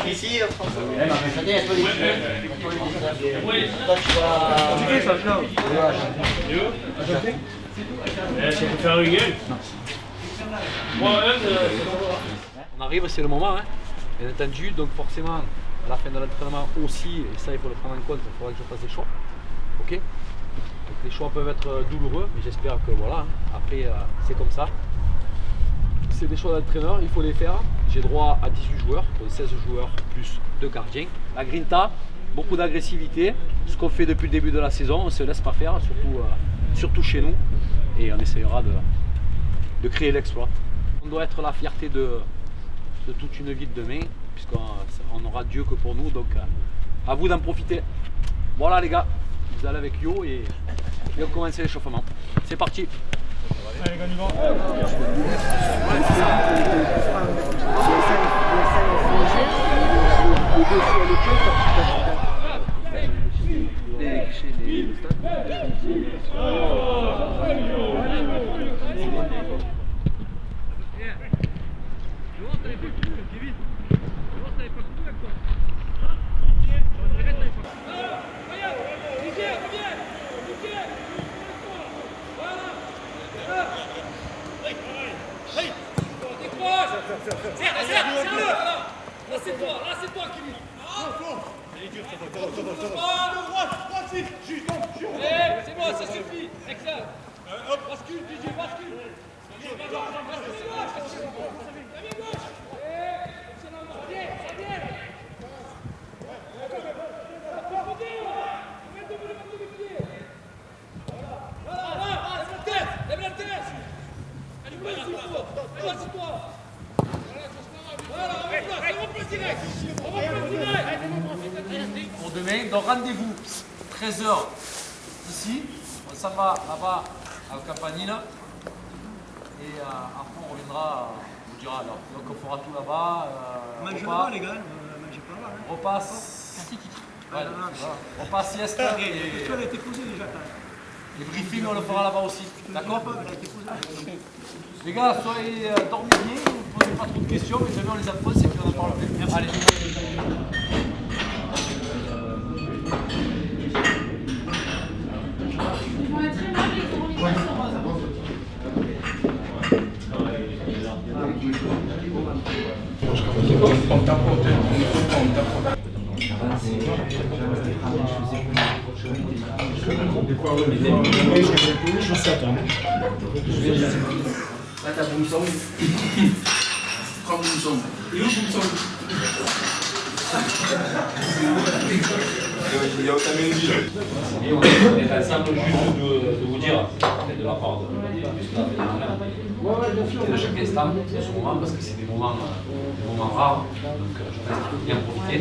Ici, on arrive, c'est le moment, hein, bien entendu, donc forcément à la fin de l'entraînement aussi, et ça il faut le prendre en compte, il faudra que je fasse des choix. Ok. Donc les choix peuvent être douloureux, mais j'espère que voilà, hein, après c'est comme ça. C'est des choix d'entraîneur, il faut les faire. J'ai droit à 18 joueurs, donc 16 joueurs plus 2 gardiens. La grinta, beaucoup d'agressivité. Ce qu'on fait depuis le début de la saison, on ne se laisse pas faire, surtout chez nous. Et on essayera de créer l'exploit. On doit être la fierté de toute une ville demain, puisqu'on n'aura Dieu que pour nous. Donc à vous d'en profiter. Voilà les gars, vous allez avec Yo et on commence l'échauffement. C'est parti. Allez, on y va. Serre-le! Là c'est toi qui monte. Il est dur, ça va. C'est bon, ça suffit. Excellent. Bascule, DJ, bascule. Lève la tête. Pour demain, donc rendez-vous 13h ici, on s'en va là-bas à Campanile et après on reviendra, on vous dira alors. Donc on fera tout là-bas. Mangez pas les gars, mangez pas là. Repas, repas sieste et Elle a été posée déjà. les briefings on le fera là-bas aussi. D'accord? Les gars, soyez dormez bien, ne posez pas trop de questions, mais jamais on les appose et puis on en parle après. Merci. Allez. Là, t'as Boumsong. Prends Boumsong. Il est où Boumsong? Il y a Otamendi là. Et on est ensemble juste de vous dire, de la part de chaque instant, de ce moment, parce que c'est des moments rares, donc je pense qu'il faut bien profiter.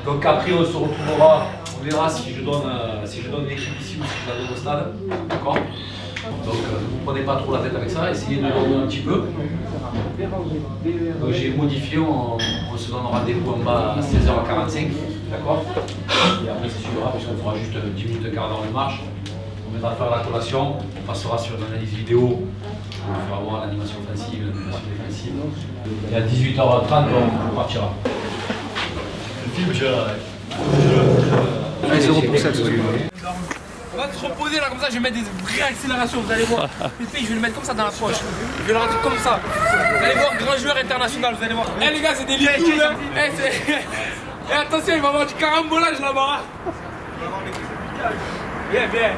Donc après on se retrouvera, on verra si je donne l'équipe ici ou si je la donne au stade, d'accord? Donc ne vous prenez pas trop la tête avec ça, essayez de dormir un petit peu. Donc j'ai modifié, on se donne rendez-vous en bas à 16h45, d'accord? Et après c'est suivra, puisqu'on fera juste 10 minutes de quart d'heure de marche. On mettra à faire la collation, on passera sur une analyse vidéo, on fera voir l'animation offensive, l'animation défensive. Et à 18h30, on partira. Le film, tu as. Allez, 0 pour 7. On va se reposer là comme ça, je vais mettre des vraies accélérations, vous allez voir. Pépé, je vais le mettre comme ça dans la poche. Je vais le rentrer comme ça. Vous allez voir, grand joueur international, vous allez voir. Eh les gars, c'est des litouls là. Eh attention, il va y avoir du carambolage là-bas. Bien, bien.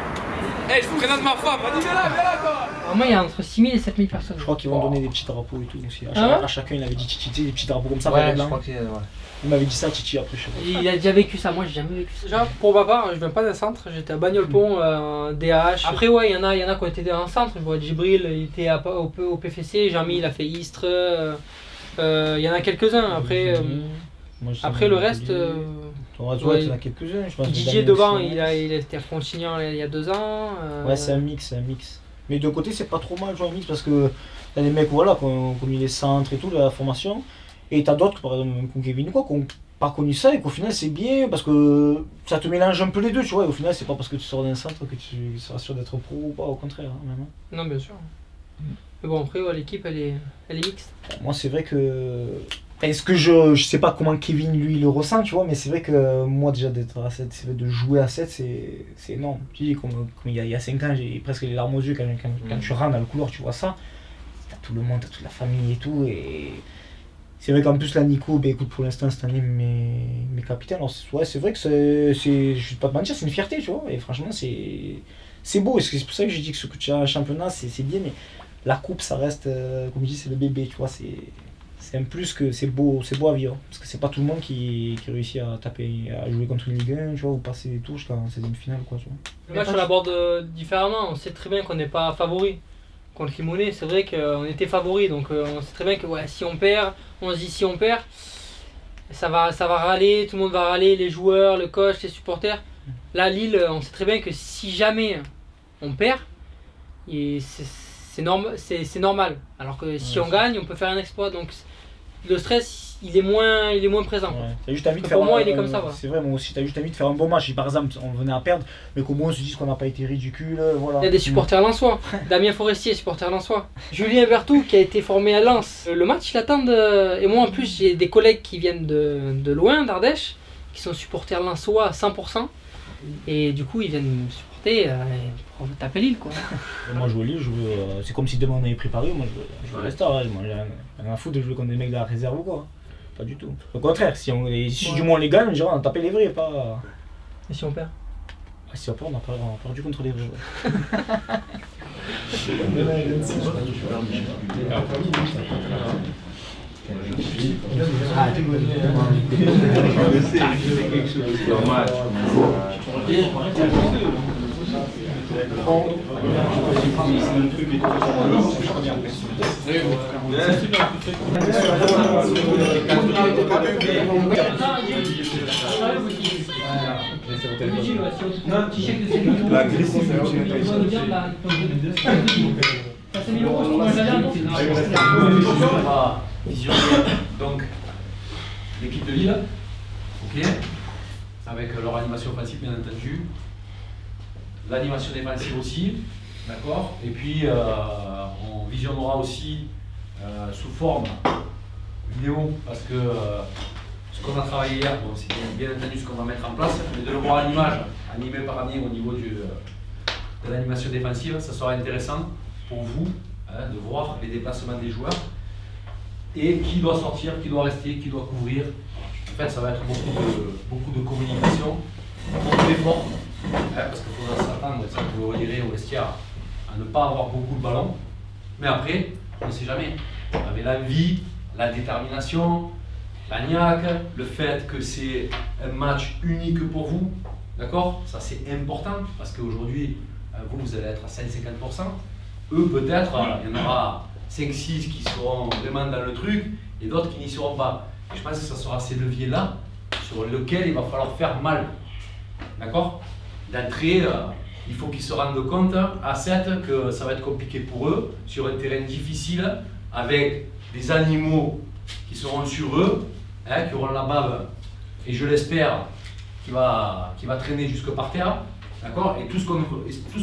Eh, je vous présente ma femme. Vas-y, viens là, toi. Moi, il y a entre 6000 et 7000 personnes. Je crois qu'ils vont donner des petits drapeaux et tout aussi. À chacun, il avait dit Titi, des petits drapeaux comme ça. Ouais, je crois que il m'avait dit ça, Titi, après je sais pas. Il a déjà vécu ça, moi j'ai jamais vécu ça. Genre, pour ma part, je viens pas d'un centre, j'étais à Bagnoles-Pont, DH. Après, ouais, il y en a qui ont été dans un centre. Je vois Djibril, il était au PFC, Jean-Mi, il a fait Istres. Il y en a quelques-uns. Après, après le reste. Ouais, il y en a quelques-uns. Didier devant, il était à Frontignan il y a 2 ans. Ouais, c'est un mix. Mais d'un côté, c'est pas trop mal jouer un mix parce que t'as des mecs voilà, qui ont connu les centres et tout, de la formation. Et t'as d'autres, par exemple, comme Kevin quoi, qui n'ont pas connu ça et qu'au final c'est bien parce que ça te mélange un peu les deux, tu vois. Et au final, c'est pas parce que tu sors d'un centre que tu seras sûr d'être pro ou pas, au contraire. Hein, même. Non, bien sûr. Mais bon, après, ouais, l'équipe elle est mixte. Moi, c'est vrai que. Est-ce que je sais pas comment Kevin lui le ressent, tu vois, mais c'est vrai que moi, déjà d'être à 7, c'est vrai, de jouer à 7, c'est énorme. Tu dis, comme il y a 5 ans, j'ai presque les larmes aux yeux quand tu rentres dans le couloir, tu vois ça. T'as tout le monde, t'as toute la famille et tout. Et c'est vrai qu'en plus, là, Nico, bah, écoute, pour l'instant, cette année, mes capitaines, alors ouais, c'est vrai que je vais pas te mentir, c'est une fierté, tu vois. Et franchement, c'est beau. Et c'est pour ça que je dis que ce que tu as un championnat, c'est bien, mais la coupe, ça reste, comme je dis, c'est le bébé, tu vois. C'est un plus que c'est beau à vivre. Parce que c'est pas tout le monde qui réussit à jouer contre une Ligue 1, tu vois, ou passer des tours jusqu'à la 16e finale, quoi, tu vois. Le match, on l'aborde différemment. On sait très bien qu'on n'est pas favori. Contre Limonet, c'est vrai qu'on était favori, donc on sait très bien que ouais, si on perd, on se dit si on perd, ça va râler, tout le monde va râler, les joueurs, le coach, les supporters. Là, Lille, on sait très bien que si jamais on perd, c'est normal. Alors que si on gagne, on peut faire un exploit. Donc le stress, il est moins présent. Ouais. T'as juste envie de faire pour moi, il est comme ça. C'est vrai, moi aussi, t'as juste envie de faire un bon match. Si par exemple, on venait à perdre, mais qu'au moins on se dise qu'on n'a pas été ridicule. Voilà. Il y a des supporters lensois. Damien Forestier, supporter lensois. Julien Bertou, qui a été formé à Lens. Le match, il attend. Et moi, en plus, j'ai des collègues qui viennent de loin, d'Ardèche, qui sont supporters lensois à 100%. Et du coup, ils viennent me supporter pour taper Lille, quoi. Moi, jouer Lille, c'est comme si demain on avait préparé. Moi, je jouais Star. Moi, j'ai rien à foutre de jouer contre des mecs de la réserve ou quoi. Pas du tout. Au contraire, si du moins on les gagne, on dirait on a tapé les vrais, pas. Et si on perd? Ah, si on perd, on a perdu contre les vrais. Ouais. La grille, c'est Vision donc l'équipe de Lille, ok, avec leur animation offensive bien entendu, l'animation défensive aussi, d'accord, et puis on visionnera aussi sous forme vidéo parce que ce qu'on a travaillé hier, bon, c'est bien entendu ce qu'on va mettre en place, mais de le voir à l'image, animé par Amir au niveau de l'animation défensive, ça sera intéressant pour vous hein, de voir les déplacements des joueurs et qui doit sortir, qui doit rester, qui doit couvrir. En fait, ça va être beaucoup de communication, beaucoup d'efforts, hein, parce qu'il faudra s'attendre, ça vous le redirez au vestiaire, à ne pas avoir beaucoup de ballons. Mais après, on ne sait jamais. Avec l'envie, la détermination, la niaque, le fait que c'est un match unique pour vous, d'accord? Ça c'est important, parce qu'aujourd'hui, vous allez être à 150%. Eux, peut-être, il y en aura 5-6 qui seront vraiment dans le truc et d'autres qui n'y seront pas. Et je pense que ce sera ces leviers-là sur lesquels il va falloir faire mal. D'accord? D'entrée, il faut qu'ils se rendent compte à 7 que ça va être compliqué pour eux sur un terrain difficile avec des animaux qui seront sur eux, hein, qui auront la bave et je l'espère qui va traîner jusque par terre. D'accord? Et tout ce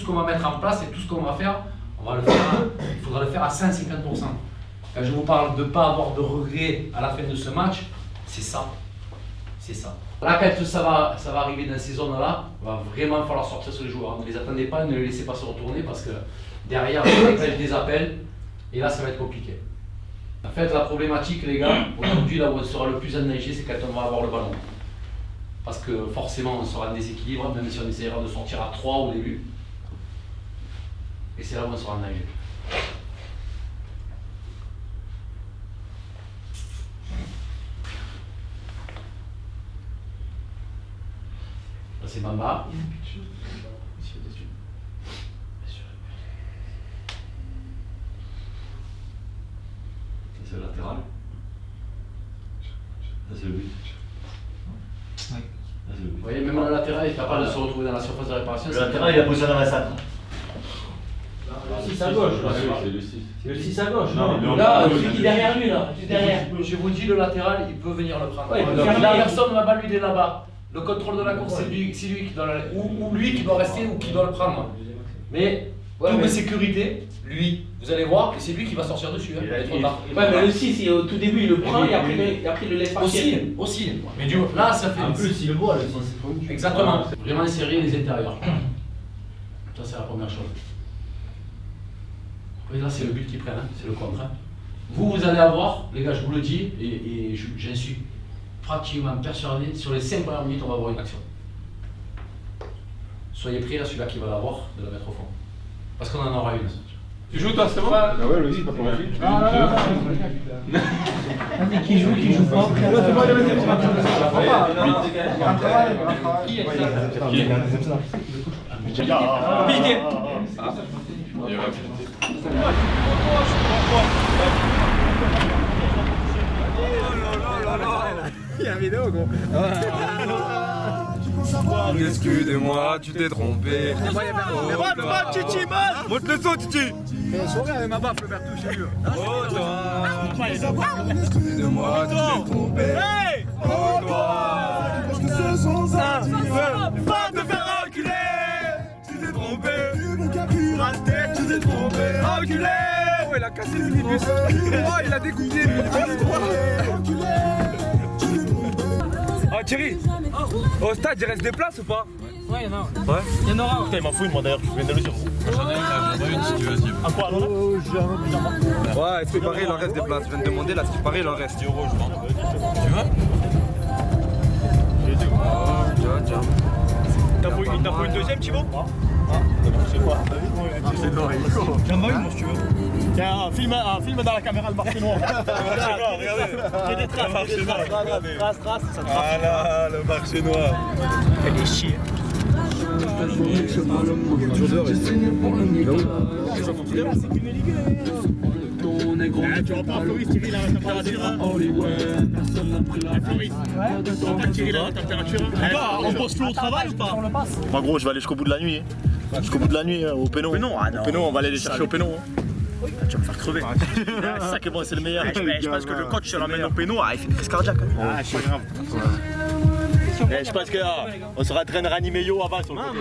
qu'on va mettre en place et tout ce qu'on va faire, on va le faire, il faudra le faire à 150%. Quand je vous parle de ne pas avoir de regrets à la fin de ce match, c'est ça. C'est ça. Là, quand ça va arriver dans ces zones-là, il va vraiment falloir sortir sur les joueurs. Ne les attendez pas, ne les laissez pas se retourner parce que derrière, ça dépêche des appels et là, ça va être compliqué. En fait, la problématique, les gars, aujourd'hui, là où on sera le plus enneigé, c'est quand on va avoir le ballon. Parce que forcément, on sera en déséquilibre, même si on essaiera de sortir à 3 au début. Et c'est là où on sera en danger. Là c'est Bamba. C'est le latéral. Ça c'est le but. Vous voyez, même le latéral est capable de se retrouver dans la surface de réparation. Le latéral il a posé dans la salle. Le 6 à gauche. C'est le 6. C'est le 6 à gauche. Non, Là, Celui qui est derrière lui, là. Juste derrière. Je vous dis, le latéral, il peut venir le prendre. Ouais, il peut Donc, faire la le- personne là-bas, lui, il est là-bas. Le contrôle de la course, c'est lui qui doit ou lui qui doit rester ou qui doit le prendre. Mais, double sécurité, lui, vous allez voir, et c'est lui qui va sortir dessus. Hein, il est trop tard. Ouais, mais le 6, au tout début, il le prend et après, il le laisse partir. Aussi. Mais du là, ça fait. En plus, il le voit, le 6. Exactement. Vraiment insérer les intérieurs. Ça, c'est la première chose. Oui, là, c'est le but qu'ils prennent, hein, c'est le contre. Hein. Vous allez avoir, les gars, je vous le dis, et j'en suis pratiquement persuadé, sur les 5 premières minutes, on va avoir une action. Soyez prêts à celui-là qui va l'avoir, de la mettre au fond. Parce qu'on en aura une. Tu joues toi, c'est bon? Ah ouais, lui, c'est pas pour la fille. Mais qui joue pas. Excusez-moi, tu t'es trompé. Monte le son, Titi. Excusez-moi, tu t'es trompé. Oh, toi. Va te faire enculer. Tu t'es trompé. Raté, tu t'es trompé. Enculé. Oh, il a cassé le minibus. Oh, il a dégoûté le minibus. Oh, Thierry, au stade, il reste des places ou pas? Ouais, il y en a. Ouais. Il y en aura. Putain, il m'en fout une moi d'ailleurs, je viens de le dire. J'en ai une si tu veux. À quoi alors? Ouais, est-ce que pareil, il en reste des places? Je viens de demander, là, ce qui paraît, il en reste. 10 €, je pense. Tu veux? Tiens. T'as pris une deuxième, Thibaut? Je sais pas. J'en ai une, moi, si tu veux. Tiens, filme dans la caméra le marché noir. Regardez. J'ai des traces, traces. Ah là, le marché noir. Elle est chier. Tu vas pas à Floris, Thierry, la température. Floris, Thierry, la température. On pose flou au travail ou pas? Moi, gros, je vais aller jusqu'au bout de la nuit. Jusqu'au bout de la nuit, au péno. Au péno, on va aller les chercher au péno. Tu vas me faire crever. C'est ça que bon, c'est le meilleur. Je pense que le coach, je l'emmène au péno, il fait une crise cardiaque. Ah, c'est grave. Je pense qu'on sera en train de ranimer Yo avant sur le côté.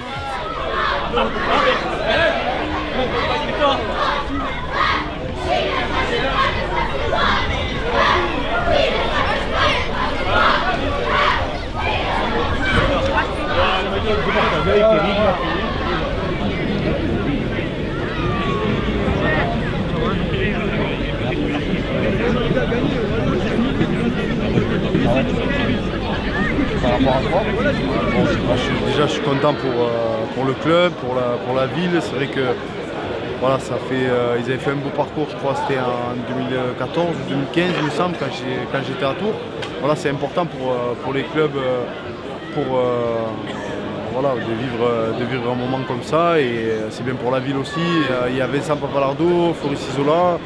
Déjà, je suis content pour le club, pour la ville. C'est vrai que voilà, ça fait, ils avaient fait un beau parcours, je crois, c'était en 2014 ou 2015, il me semble, quand j'étais à Tours. Voilà, c'est important pour les clubs voilà, de vivre un moment comme ça, et c'est bien pour la ville aussi. Il y a Vincent Papalardo, Floris Isola,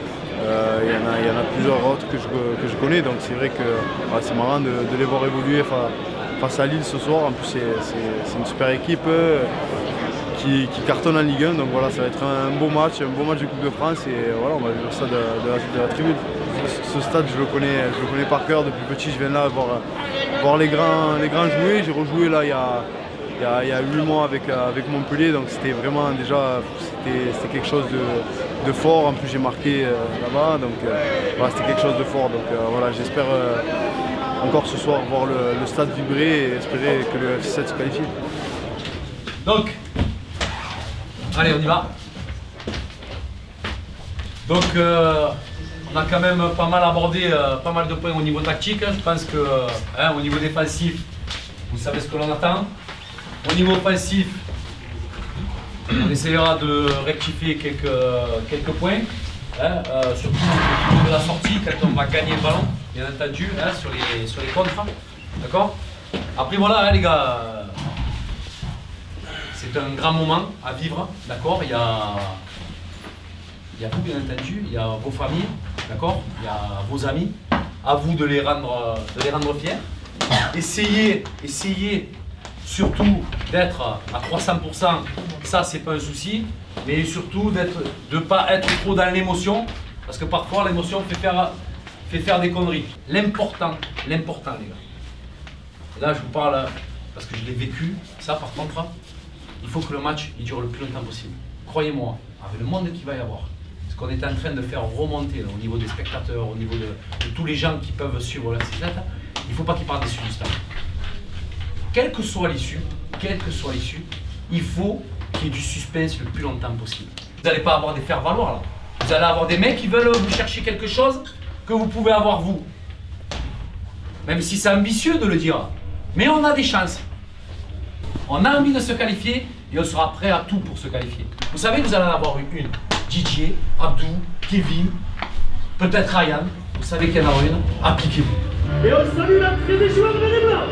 il y en a plusieurs autres que je connais, donc c'est vrai que voilà, c'est marrant de les voir évoluer face à Lille ce soir. En plus, c'est une super équipe qui cartonne en Ligue 1, donc voilà, ça va être un beau match de Coupe de France, et voilà, on va vivre ça de la tribune. Ce stade, je le connais par cœur depuis petit. Je viens là voir les grands jouer. J'ai rejoué là il y a 8 mois avec Montpellier, donc c'était vraiment déjà c'était quelque chose de fort. En plus, j'ai marqué là-bas, donc voilà, c'était quelque chose de fort. Donc voilà, j'espère encore ce soir voir le stade vibrer et espérer que le FC7 se qualifie. Donc, allez, on y va. Donc, on a quand même pas mal abordé pas mal de points au niveau tactique. Je pense que au niveau défensif, vous savez ce que l'on attend. Au niveau offensif, On essaiera de rectifier quelques points, hein, surtout au niveau de la sortie, quand on va gagner le ballon, bien entendu, hein, sur les contres. D'accord? Après voilà, hein, les gars, c'est un grand moment à vivre, d'accord? Il y a vous, bien entendu, il y a vos familles, d'accord? Il y a vos amis, à vous de les rendre fiers. Essayez surtout d'être à 300%, ça c'est pas un souci, mais surtout de ne pas être trop dans l'émotion, parce que parfois l'émotion fait faire des conneries. L'important les gars. Et là je vous parle parce que je l'ai vécu, ça par contre, il faut que le match il dure le plus longtemps possible. Croyez-moi, avec le monde qu'il va y avoir, ce qu'on est en train de faire remonter là, au niveau des spectateurs, au niveau de tous les gens qui peuvent suivre la C7, il ne faut pas qu'ils partent déçus du stade. Quelle que soit l'issue, il faut qu'il y ait du suspense le plus longtemps possible. Vous n'allez pas avoir des faire-valoir là. Vous allez avoir des mecs qui veulent vous chercher quelque chose que vous pouvez avoir vous. Même si c'est ambitieux de le dire. Mais on a des chances. On a envie de se qualifier et on sera prêt à tout pour se qualifier. Vous savez, vous allez en avoir une. Didier, Abdou, Kevin, peut-être Ryan. Vous savez qu'il y en a une. Appliquez-vous. Et on salue l'entrée des joueurs de les Blancs.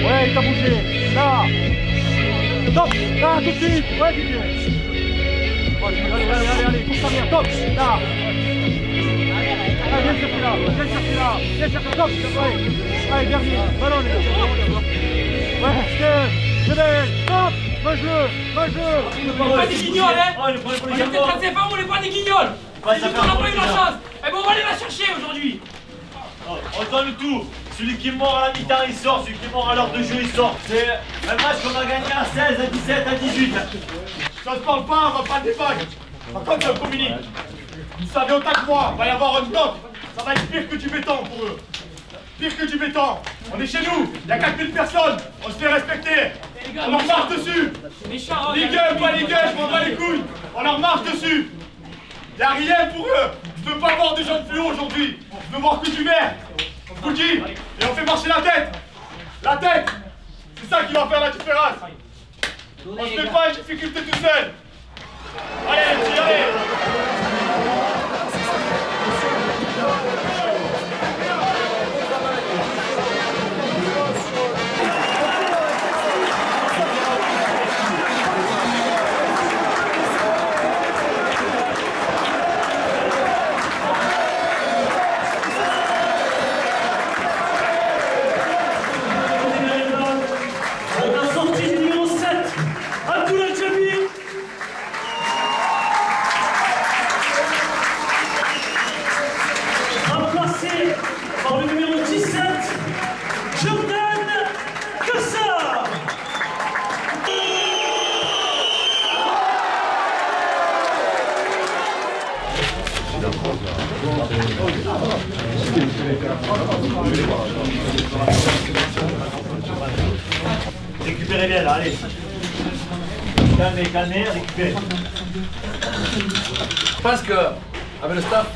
Ouais, il t'a bougé. Là. Top. Là, tout de suite. Ouais, Didier. Allez, coupe ta mère. Top. Là. Allez, viens chercher là. Viens chercher, top. Ouais. Allez, dernier. Ballon, les gars. Ouais, c'est bien. Top. Mange-le. On n'est pas des guignols, hein. On était très fort, on n'est pas des guignols. On n'a pas eu la chance. Eh ben on va aller la chercher aujourd'hui. On donne tout. Celui qui est mort à la mi-temps, il sort. Celui qui est mort à l'heure de jeu, il sort. C'est un match qu'on a gagné à 16, à 17, à 18. Ça se parle pas, on va pas débattre. Par contre, c'est un communique. Vous savez autant que moi, il va y avoir un bloc. Ça va être pire que du béton pour eux. Pire que du béton. On est chez nous, il y a 4000 personnes. On se fait respecter. On leur marche dessus. Ligue 1, pas Ligue 1, je m'en bats les couilles. On leur marche dessus. Il n'y a rien pour eux. Je veux pas voir des jeunes fluo aujourd'hui. Je veux voir que du vert. Je vous le dis. Et on fait marcher la tête. La tête. C'est ça qui va faire la différence. On se met pas une difficulté tout seul. Allez, allez. Par le numéro 17, Jordan Kassar. Récupérez bien là, allez. Calmez, récupérez. Je pense que, avec le staff,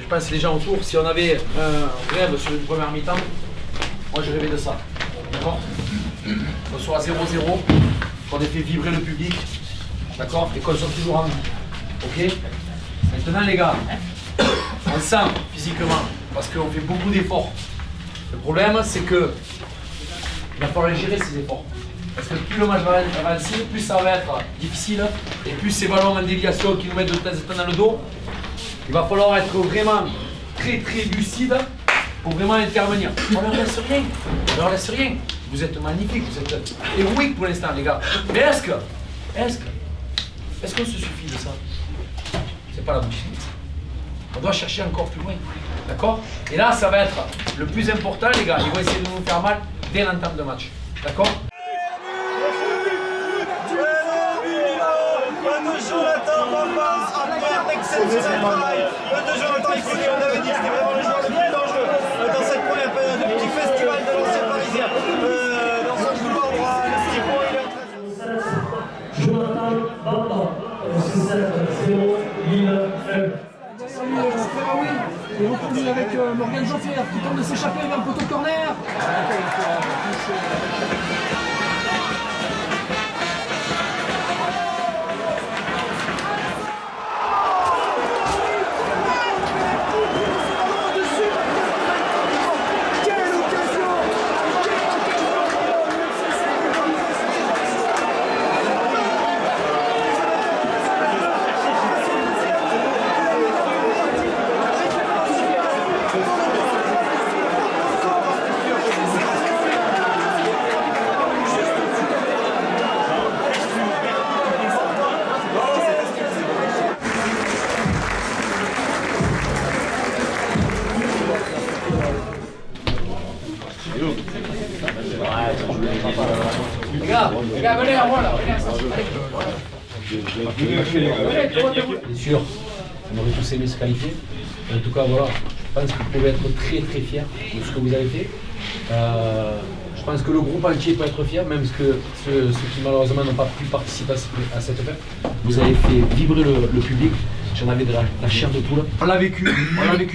je pense les gens autour, si on avait un rêve sur une première mi-temps, moi je rêvais de ça. D'accord? Qu'on soit à 0-0, qu'on ait fait vibrer le public, d'accord? Et qu'on soit toujours en vie. Ok? Maintenant les gars, on sent physiquement, parce qu'on fait beaucoup d'efforts. Le problème c'est que il va falloir gérer ces efforts. Parce que plus le match va avancer, plus ça va être difficile, et plus ces ballons en déviation qui nous mettent de temps en temps dans le dos, il va falloir être vraiment très lucide pour vraiment intervenir. On leur laisse rien, Vous êtes magnifiques, vous êtes héroïques pour l'instant les gars. Mais est-ce qu'on se suffit de ça? C'est pas la bouche. On doit chercher encore plus loin. D'accord? Et là, ça va être le plus important les gars. Ils vont essayer de nous faire mal dès l'entame de match. D'accord? Jonathan Bamba, après un exceptionnel travail de Jonathan, il faut dire, on avait dit que c'était vraiment le joueur le plus dangereux dans cette première période, le petit festival de l'ancien parisien. Dans son couloir droit, le petit point, il est en train de... Jonathan Bamba. avec Morgan Joffé qui tente de s'échapper vers le poteau corner. Les gars, venez à moi là. Bien sûr, on aurait tous aimé se qualifier. En tout cas, voilà, je pense que vous pouvez être très très fiers de ce que vous avez fait. Je pense que le groupe entier peut être fier, même ceux qui malheureusement n'ont pas pu participer à cette fête. Vous avez fait vibrer le public. J'en avais de la chair de poule. On l'a vécu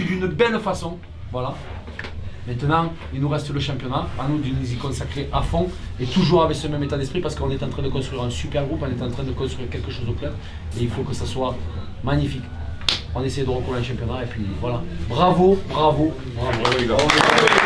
d'une belle façon. Voilà. Maintenant, il nous reste le championnat, à nous de nous y consacrer à fond et toujours avec ce même état d'esprit parce qu'on est en train de construire un super groupe, on est en train de construire quelque chose de clair et il faut que ça soit magnifique. On essaie de recoller un championnat et puis voilà. Bravo, bravo, bravo.